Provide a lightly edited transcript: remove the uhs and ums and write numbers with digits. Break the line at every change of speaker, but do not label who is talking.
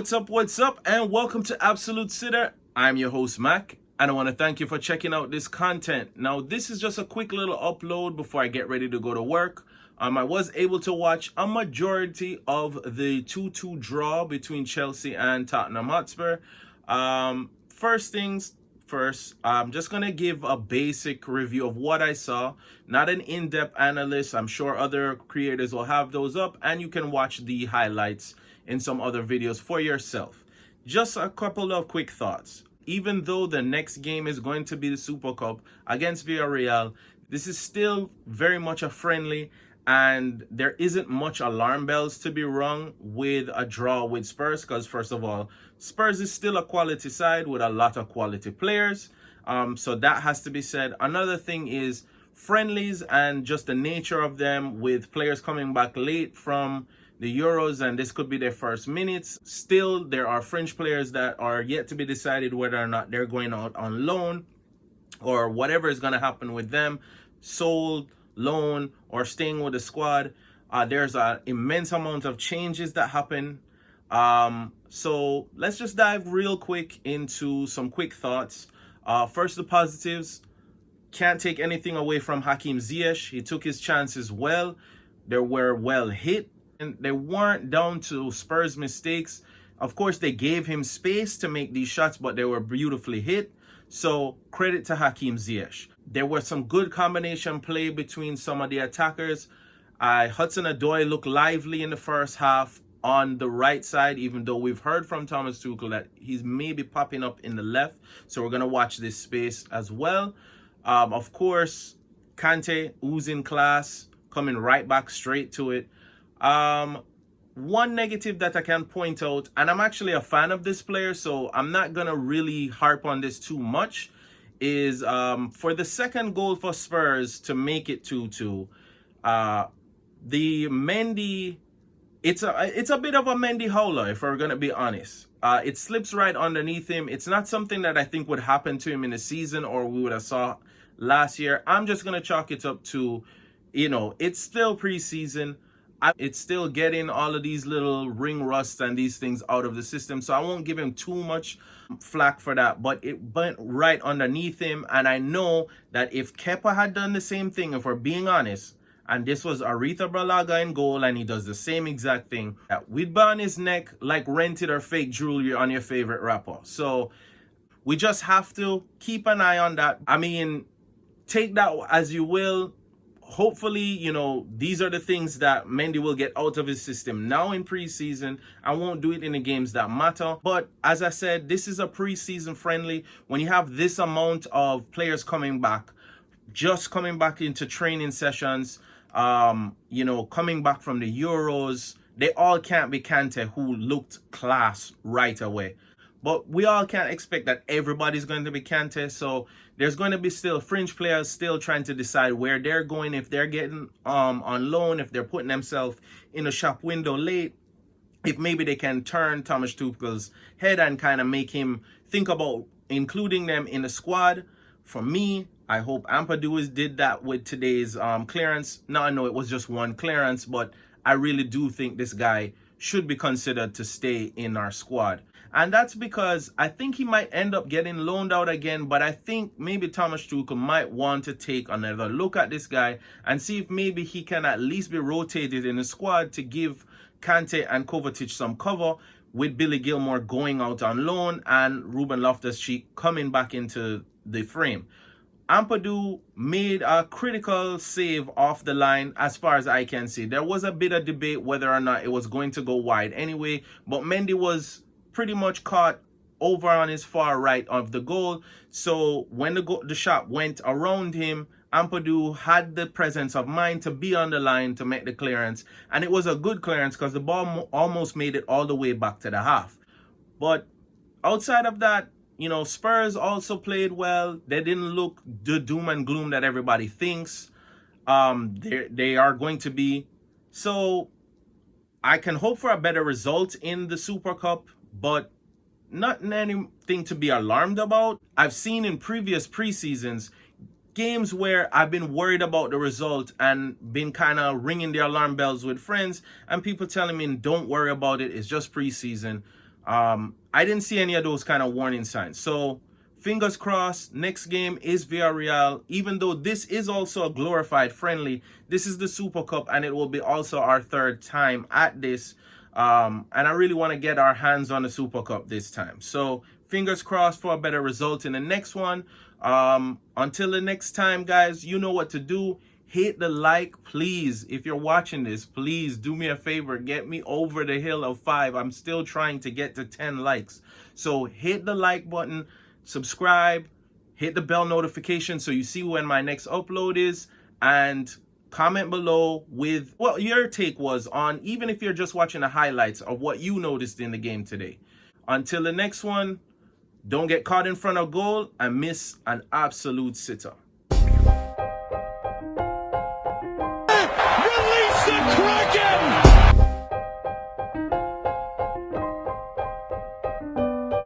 What's up, and welcome to Absolute Sitter. I'm your host, Mac, and I want to thank you for checking out this content. Now, this is just a quick little upload before I get ready to go to work. I was able to watch a majority of the 2-2 draw between Chelsea and Tottenham Hotspur. First things first, I'm just going to give a basic review of what I saw, not an in-depth analysis. I'm sure other creators will have those up, and you can watch the highlights in some other videos for yourself. Just a couple of quick thoughts. Even though the next game is going to be the Super Cup against Villarreal, this is still very much a friendly, and there isn't much alarm bells to be rung with a draw with Spurs, because first of all, Spurs is still a quality side with a lot of quality players. So that has to be said. Another thing is friendlies and just the nature of them, with players coming back late from the Euros, and this could be their first minutes. Still, there are French players that are yet to be decided whether or not they're going out on loan or whatever is going to happen with them, sold, loan, or staying with the squad. There's an immense amount of changes that happen. So let's just dive real quick into some quick thoughts. First, the positives. Can't take anything away from Hakim Ziyech. He took his chances well. They were well hit, and they weren't down to Spurs' mistakes. Of course, they gave him space to make these shots, but they were beautifully hit. So credit to Hakim Ziyech. There was some good combination play between some of the attackers. Hudson-Odoi looked lively in the first half on the right side, even though we've heard from Thomas Tuchel that he's maybe popping up in the left. So we're going to watch this space as well. Of course, Kante, oozing class, coming right back straight to it. One negative that I can point out, and I'm actually a fan of this player, so I'm not gonna really harp on this too much, is for the second goal for Spurs to make it 2-2, the Mendy, it's a bit of a Mendy howler, if we're gonna be honest. It slips right underneath him. It's not something that I think would happen to him in the season, or we would have saw last year. I'm just gonna chalk it up to, it's still preseason. It's still getting all of these little ring rust and these things out of the system, so I won't give him too much flack for that, but it went right underneath him. And I know that if Kepa had done the same thing, if we're being honest, and this was Aretha Balaga in goal and he does the same exact thing, we'd be on his neck like rented or fake jewelry on your favorite rapper. So we just have to keep an eye on that. I mean, take that as you will. Hopefully, these are the things that Mendy will get out of his system now in preseason. I won't do it in the games that matter. But as I said, this is a preseason friendly. When you have this amount of players coming back, just coming back into training sessions, coming back from the Euros, they all can't be Kante, who looked class right away. But we all can't expect that everybody's going to be Kante. So there's going to be still fringe players still trying to decide where they're going, if they're getting on loan, if they're putting themselves in a shop window late, if maybe they can turn Thomas Tuchel's head and kind of make him think about including them in the squad. For me, I hope Ampadu did that with today's clearance. Now, I know it was just one clearance, but I really do think this guy should be considered to stay in our squad. And that's because I think he might end up getting loaned out again, but I think maybe Thomas Tuchel might want to take another look at this guy and see if maybe he can at least be rotated in the squad to give Kante and Kovacic some cover, with Billy Gilmore going out on loan and Ruben Loftus-Cheek coming back into the frame. Ampadu made a critical save off the line as far as I can see. There was a bit of debate whether or not it was going to go wide anyway, but Mendy was pretty much caught over on his far right of the goal. So when the shot went around him, Ampadu had the presence of mind to be on the line to make the clearance. And it was a good clearance because the ball almost made it all the way back to the half. But outside of that, Spurs also played well. They didn't look the doom and gloom that everybody thinks they are going to be. So I can hope for a better result in the Super Cup, but not anything to be alarmed about. I've seen in previous preseasons games where I've been worried about the result and been kind of ringing the alarm bells with friends, and people telling me, don't worry about it, it's just preseason. I didn't see any of those kind of warning signs. So fingers crossed, next game is Villarreal. Even though this is also a glorified friendly, this is the Super Cup and it will be also our third time at this. And I really want to get our hands on the Super Cup this time. So fingers crossed for a better result in the next one. Until the next time, guys, you know what to do. Hit the like, please. If you're watching this, please do me a favor. Get me over the hill of 5. I'm still trying to get to 10 likes. So hit the like button, subscribe, hit the bell notification so you see when my next upload is, and comment below with what your take was on, even if you're just watching the highlights of what you noticed in the game today. Until the next one, don't get caught in front of goal and miss an absolute sitter.
Release the track.